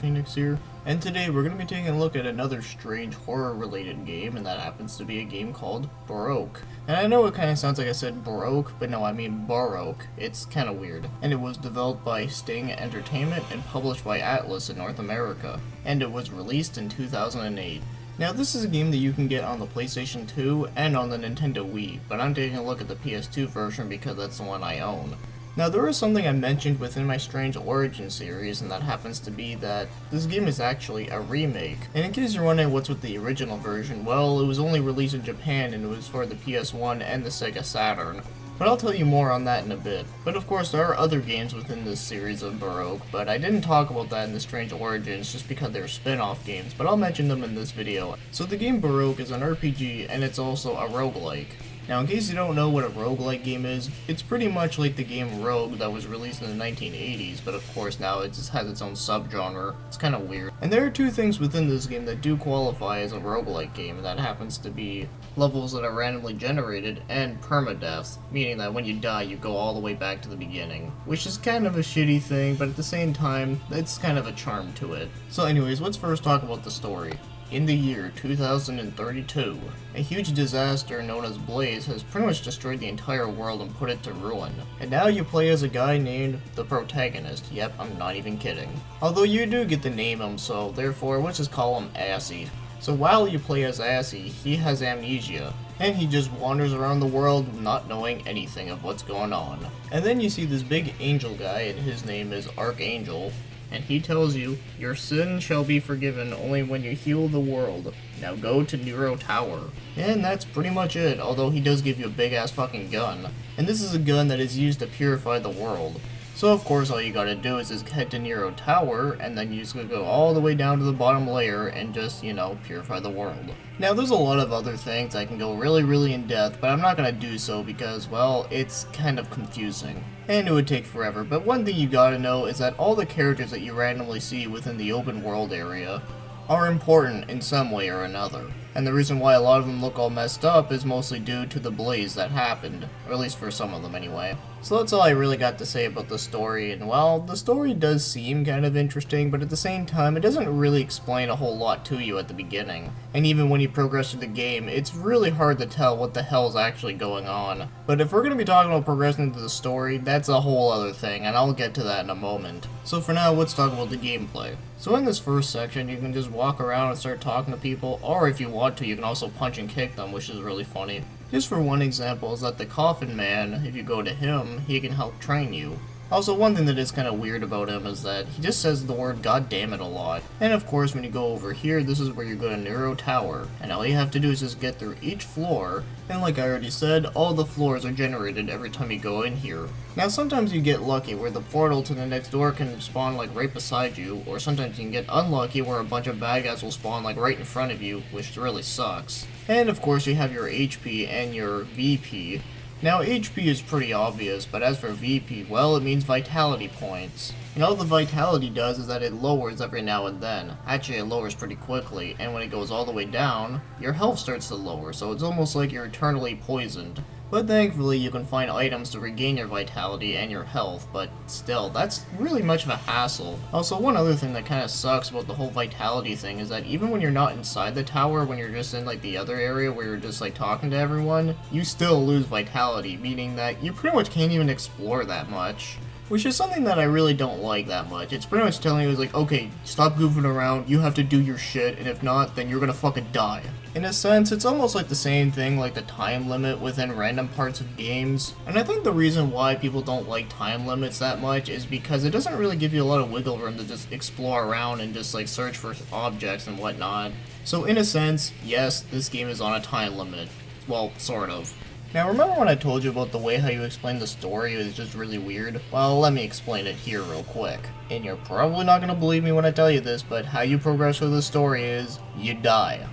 BioPhoenix here, and today we're going to be taking a look at another strange horror-related game, and that happens to be a game called Baroque. And I know it kind of sounds like I said Baroque, but no, I mean Baroque. It's kind of weird. And it was developed by Sting Entertainment and published by Atlas in North America, and it was released in 2008. Now this is a game that you can get on the PlayStation 2 and on the Nintendo Wii, but I'm taking a look at the PS2 version because that's the one I own. Now there is something I mentioned within my Strange Origin series, and that happens to be that this game is actually a remake. And in case you're wondering what's with the original version, well, it was only released in Japan and it was for the PS1 and the Sega Saturn. But I'll tell you more on that in a bit. But of course there are other games within this series of Baroque, but I didn't talk about that in the Strange Origins just because they're spin-off games, but I'll mention them in this video. So the game Baroque is an RPG and it's also a roguelike. Now, in case you don't know what a roguelike game is, it's pretty much like the game Rogue that was released in the 1980s, but of course now it just has its own subgenre. It's kind of weird. And there are two things within this game that do qualify as a roguelike game, and that happens to be levels that are randomly generated and permadeath, meaning that when you die you go all the way back to the beginning, which is kind of a shitty thing, but at the same time, it's kind of a charm to it. So anyways, let's first talk about the story. In the year 2032, a huge disaster known as Blaze has pretty much destroyed the entire world and put it to ruin. And now you play as a guy named the protagonist. Yep, I'm not even kidding. Although you do get to name him, so therefore let's just call him Assy. So while you play as Assy, he has amnesia, and he just wanders around the world not knowing anything of what's going on. And then you see this big angel guy, and his name is Archangel, and he tells you, your sin shall be forgiven only when you heal the world. Now go to Nero Tower. And that's pretty much it, although he does give you a big ass fucking gun. And this is a gun that is used to purify the world. So of course all you gotta do is just head to Nero Tower, and then you just gotta go all the way down to the bottom layer and just, purify the world. Now there's a lot of other things I can go really in depth, but I'm not gonna do so because, well, it's kind of confusing. And it would take forever, but one thing you gotta know is that all the characters that you randomly see within the open world area are important in some way or another. And the reason why a lot of them look all messed up is mostly due to the blaze that happened, or at least for some of them anyway. So that's all I really got to say about the story, and well, the story does seem kind of interesting, but at the same time, it doesn't really explain a whole lot to you at the beginning. And even when you progress through the game, it's really hard to tell what the hell is actually going on. But if we're going to be talking about progressing through the story, that's a whole other thing, and I'll get to that in a moment. So for now, let's talk about the gameplay. So in this first section, you can just walk around and start talking to people, or if you want to, you can also punch and kick them, which is really funny. Just for one example is that the Coffin Man, if you go to him, he can help train you. Also, one thing that is kind of weird about him is that he just says the word goddammit a lot. And of course, when you go over here, this is where you go to Nero Tower. And all you have to do is just get through each floor. And like I already said, all the floors are generated every time you go in here. Now, sometimes you get lucky where the portal to the next door can spawn like right beside you. Or sometimes you can get unlucky where a bunch of bad guys will spawn like right in front of you, which really sucks. And of course, you have your HP and your VP. Now, HP is pretty obvious, but as for VP, well, it means vitality points. And all the vitality does is that it lowers every now and then. Actually, it lowers pretty quickly, and when it goes all the way down, your health starts to lower, so it's almost like you're eternally poisoned. But thankfully, you can find items to regain your vitality and your health, but still, that's really much of a hassle. Also, one other thing that kind of sucks about the whole vitality thing is that even when you're not inside the tower, when you're just in like the other area where you're just like talking to everyone, you still lose vitality, meaning that you pretty much can't even explore that much. Which is something that I really don't like that much. It's pretty much telling you, it's like, okay, stop goofing around, you have to do your shit, and if not, then you're gonna fucking die. In a sense, it's almost like the same thing like the time limit within random parts of games. And I think the reason why people don't like time limits that much is because it doesn't really give you a lot of wiggle room to just explore around and just like search for objects and whatnot. So in a sense, yes, this game is on a time limit. Well, sort of. Now, remember when I told you about the way how you explain the story is just really weird? Well, let me explain it here real quick. And you're probably not going to believe me when I tell you this, but how you progress through the story is, you die.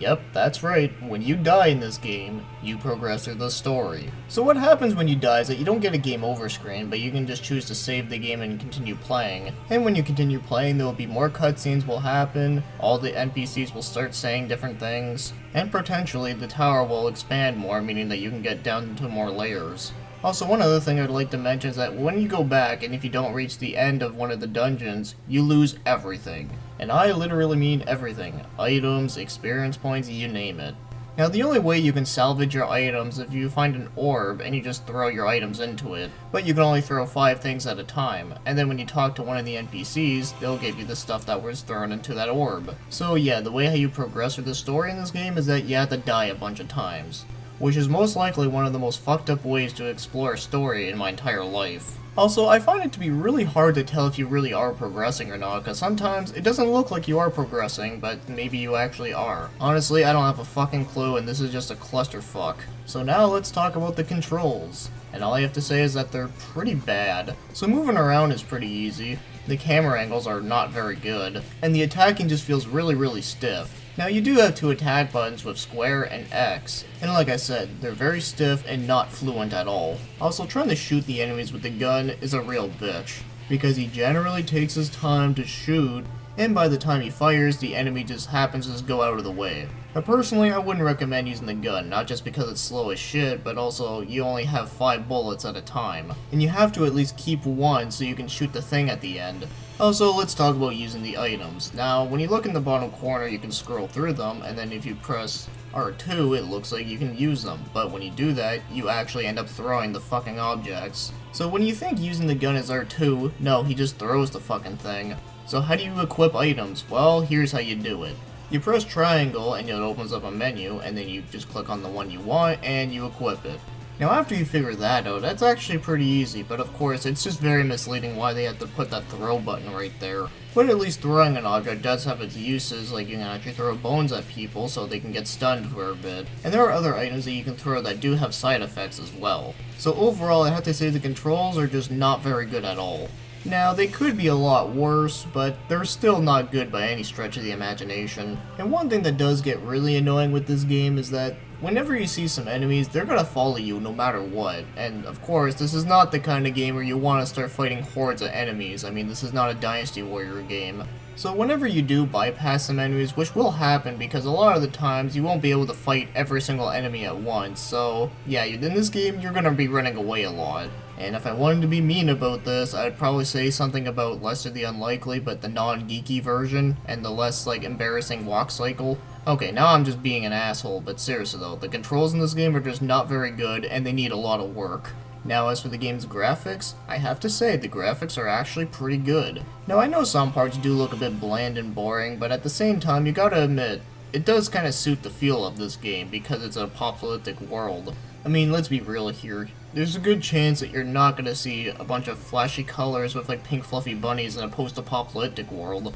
Yep, that's right. When you die in this game, you progress through the story. So what happens when you die is that you don't get a game over screen, but you can just choose to save the game and continue playing. And when you continue playing, there will be more cutscenes will happen, all the NPCs will start saying different things, and potentially the tower will expand more, meaning that you can get down into more layers. Also, one other thing I'd like to mention is that when you go back and if you don't reach the end of one of the dungeons, you lose everything. And I literally mean everything. Items, experience points, you name it. Now, the only way you can salvage your items is if you find an orb and you just throw your items into it. But you can only throw 5 things at a time, and then when you talk to one of the NPCs, they'll give you the stuff that was thrown into that orb. So yeah, the way how you progress through the story in this game is that you have to die a bunch of times, which is most likely one of the most fucked up ways to explore a story in my entire life. Also, I find it to be really hard to tell if you really are progressing or not, because sometimes it doesn't look like you are progressing, but maybe you actually are. Honestly, I don't have a fucking clue, and this is just a clusterfuck. So now let's talk about the controls. And all I have to say is that they're pretty bad. So moving around is pretty easy, the camera angles are not very good, and the attacking just feels really stiff. Now you do have 2 attack buttons with square and X, and like I said, they're very stiff and not fluent at all. Also, trying to shoot the enemies with the gun is a real bitch, because he generally takes his time to shoot, and by the time he fires, the enemy just happens to just go out of the way. Now personally, I wouldn't recommend using the gun, not just because it's slow as shit, but also you only have 5 bullets at a time, and you have to at least keep 1 so you can shoot the thing at the end. Also, let's talk about using the items. Now, when you look in the bottom corner, you can scroll through them, and then if you press R2, it looks like you can use them, but when you do that, you actually end up throwing the fucking objects. So when you think using the gun is R2, no, he just throws the fucking thing. So how do you equip items? Well, here's how you do it. You press triangle and it opens up a menu, and then you just click on the one you want and you equip it. Now after you figure that out, that's actually pretty easy, but of course it's just very misleading why they had to put that throw button right there. But at least throwing an object does have its uses, like you can actually throw bones at people so they can get stunned for a bit. And there are other items that you can throw that do have side effects as well. So overall, I have to say the controls are just not very good at all. Now, they could be a lot worse, but they're still not good by any stretch of the imagination. And one thing that does get really annoying with this game is that whenever you see some enemies, they're gonna follow you no matter what. And of course, this is not the kind of game where you want to start fighting hordes of enemies. I mean, this is not a Dynasty Warrior game. So whenever you do bypass some enemies, which will happen because a lot of the times you won't be able to fight every single enemy at once, so yeah, in this game you're gonna be running away a lot. And if I wanted to be mean about this, I'd probably say something about Lesser the Unlikely, but the non-geeky version, and the less, embarrassing walk cycle. Okay, now I'm just being an asshole, but seriously though, the controls in this game are just not very good, and they need a lot of work. Now, as for the game's graphics, I have to say the graphics are actually pretty good. Now, I know some parts do look a bit bland and boring, but at the same time, you gotta admit, it does kind of suit the feel of this game because it's a apocalyptic world. I mean, let's be real here. There's a good chance that you're not gonna see a bunch of flashy colors with pink fluffy bunnies in a post-apocalyptic world.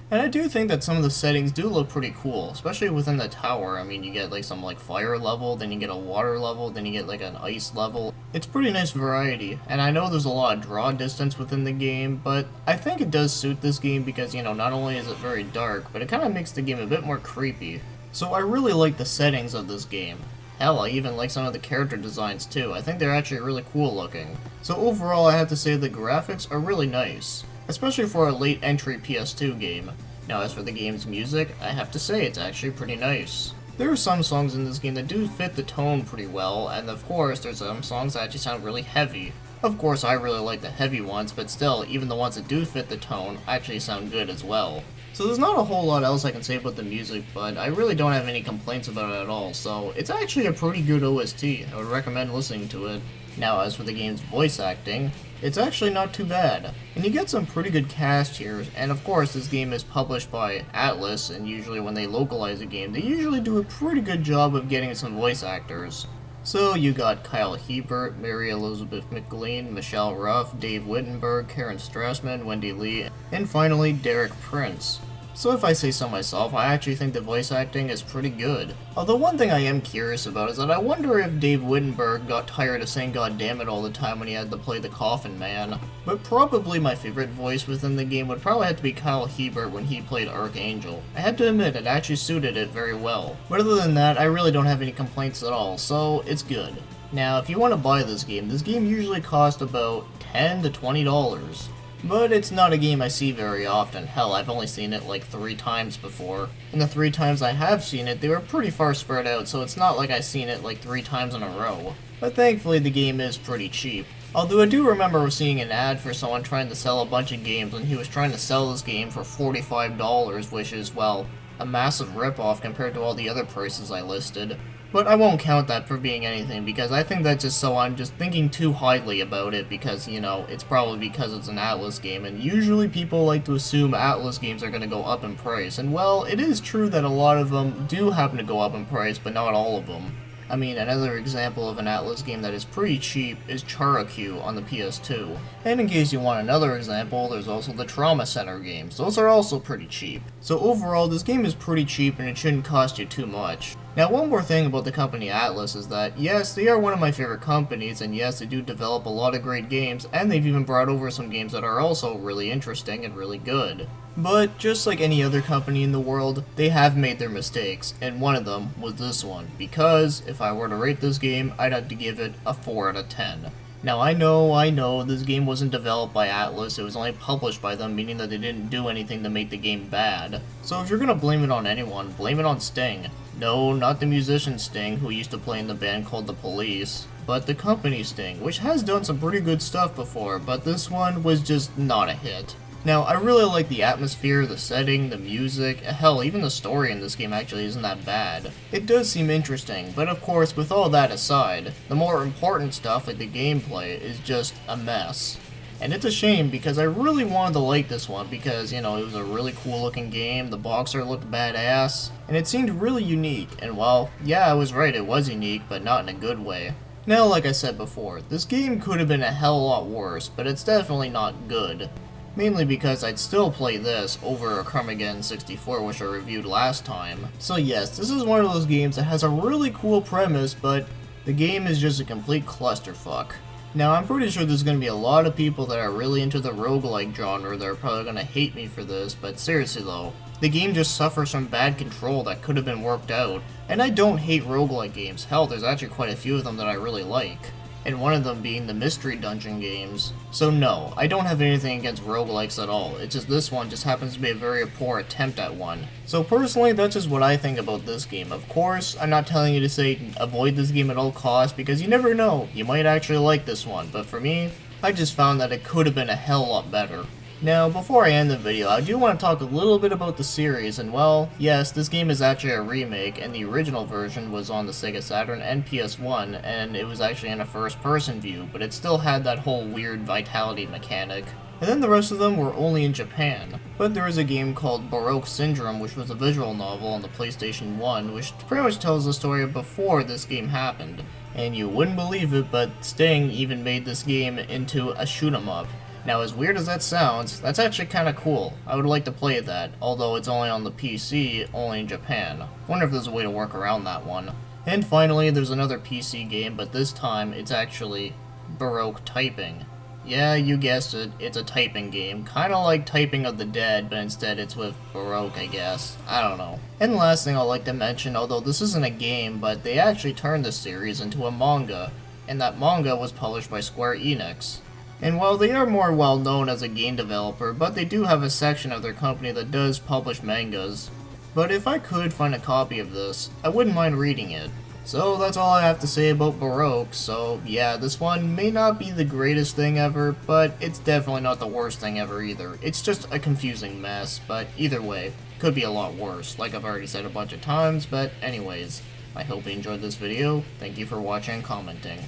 And I do think that some of the settings do look pretty cool, especially within the tower. I mean, you get some fire level, then you get a water level, then you get an ice level. It's pretty nice variety, and I know there's a lot of draw distance within the game, but I think it does suit this game because, not only is it very dark, but it kind of makes the game a bit more creepy. So I really like the settings of this game. Hell, I even like some of the character designs too. I think they're actually really cool looking. So overall, I have to say the graphics are really nice, especially for a late entry PS2 game. Now as for the game's music, I have to say it's actually pretty nice. There are some songs in this game that do fit the tone pretty well, and of course there's some songs that actually sound really heavy. Of course I really like the heavy ones, but still, even the ones that do fit the tone actually sound good as well. So there's not a whole lot else I can say about the music, but I really don't have any complaints about it at all, so it's actually a pretty good OST. I would recommend listening to it. Now as for the game's voice acting, it's actually not too bad, and you get some pretty good cast here, and of course this game is published by Atlas, and usually when they localize a game, they usually do a pretty good job of getting some voice actors. So you got Kyle Hebert, Mary Elizabeth McLean, Michelle Ruff, Dave Wittenberg, Karen Strassman, Wendy Lee, and finally Derek Prince. So if I say so myself, I actually think the voice acting is pretty good. Although one thing I am curious about is that I wonder if Dave Wittenberg got tired of saying goddammit all the time when he had to play the Coffin Man. But probably my favorite voice within the game would probably have to be Kyle Hebert when he played Archangel. I have to admit, it actually suited it very well. But other than that, I really don't have any complaints at all, so it's good. Now, if you want to buy this game usually costs about $10 to $20. But it's not a game I see very often. Hell, I've only seen it like 3 times before. And the 3 times I have seen it, they were pretty far spread out, so it's not like I've seen it like 3 times in a row. But thankfully the game is pretty cheap. Although I do remember seeing an ad for someone trying to sell a bunch of games, and he was trying to sell this game for $45, which is, well, a massive ripoff compared to all the other prices I listed. But I won't count that for being anything, because I think that's just so I'm just thinking too highly about it, because, you know, it's probably because it's an Atlas game, and usually people like to assume Atlas games are going to go up in price, and well, it is true that a lot of them do happen to go up in price, but not all of them. I mean, another example of an Atlas game that is pretty cheap is Q on the PS2. And in case you want another example, there's also the Trauma Center games. Those are also pretty cheap. So overall, this game is pretty cheap and it shouldn't cost you too much. Now, one more thing about the company Atlas is that, yes, they are one of my favorite companies, and yes, they do develop a lot of great games, and they've even brought over some games that are also really interesting and really good. But, just like any other company in the world, they have made their mistakes, and one of them was this one, because if I were to rate this game, I'd have to give it a 4 out of 10. Now, I know, this game wasn't developed by Atlas, it was only published by them, meaning that they didn't do anything to make the game bad. So if you're gonna blame it on anyone, blame it on Sting. No, not the musician Sting, who used to play in the band called The Police, but the company Sting, which has done some pretty good stuff before, but this one was just not a hit. Now, I really like the atmosphere, the setting, the music, hell, even the story in this game actually isn't that bad. It does seem interesting, but of course, with all that aside, the more important stuff like the gameplay is just a mess. And it's a shame because I really wanted to like this one because, you know, it was a really cool looking game, the box art looked badass, and it seemed really unique, and well, yeah, I was right, it was unique, but not in a good way. Now, like I said before, this game could have been a hell of a lot worse, but it's definitely not good. Mainly because I'd still play this over a Carmageddon 64, which I reviewed last time. So yes, this is one of those games that has a really cool premise, but the game is just a complete clusterfuck. Now, I'm pretty sure there's going to be a lot of people that are really into the roguelike genre that are probably going to hate me for this, but seriously though, the game just suffers from bad control that could have been worked out. And I don't hate roguelike games, hell, there's actually quite a few of them that I really like. And one of them being the mystery dungeon games. So no, I don't have anything against roguelikes at all, it's just this one just happens to be a very poor attempt at one. So personally, that's just what I think about this game. Of course, I'm not telling you to say avoid this game at all costs, because you never know, you might actually like this one, but for me, I just found that it could have been a hell of a lot better. Now, before I end the video, I do want to talk a little bit about the series, and well, yes, this game is actually a remake, and the original version was on the Sega Saturn and PS1, and it was actually in a first-person view, but it still had that whole weird vitality mechanic. And then the rest of them were only in Japan. But there is a game called Baroque Syndrome, which was a visual novel on the PlayStation 1, which pretty much tells the story of before this game happened. And you wouldn't believe it, but Sting even made this game into a shoot-'em-up. Now, as weird as that sounds, that's actually kinda cool. I would like to play that, although it's only on the PC, only in Japan. Wonder if there's a way to work around that one. And finally, there's another PC game, but this time, it's actually Baroque typing. Yeah, you guessed it, it's a typing game, kinda like Typing of the Dead, but instead it's with Baroque, I guess. I don't know. And the last thing I'd like to mention, although this isn't a game, but they actually turned this series into a manga, and that manga was published by Square Enix. And while they are more well known as a game developer, but they do have a section of their company that does publish mangas. But if I could find a copy of this, I wouldn't mind reading it. So that's all I have to say about Baroque, so yeah, this one may not be the greatest thing ever, but it's definitely not the worst thing ever either. It's just a confusing mess, but either way, could be a lot worse, like I've already said a bunch of times, but anyways, I hope you enjoyed this video, thank you for watching and commenting.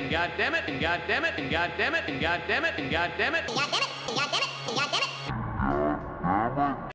God damn it, and God damn it, and God damn it, and God damn it, and God damn it.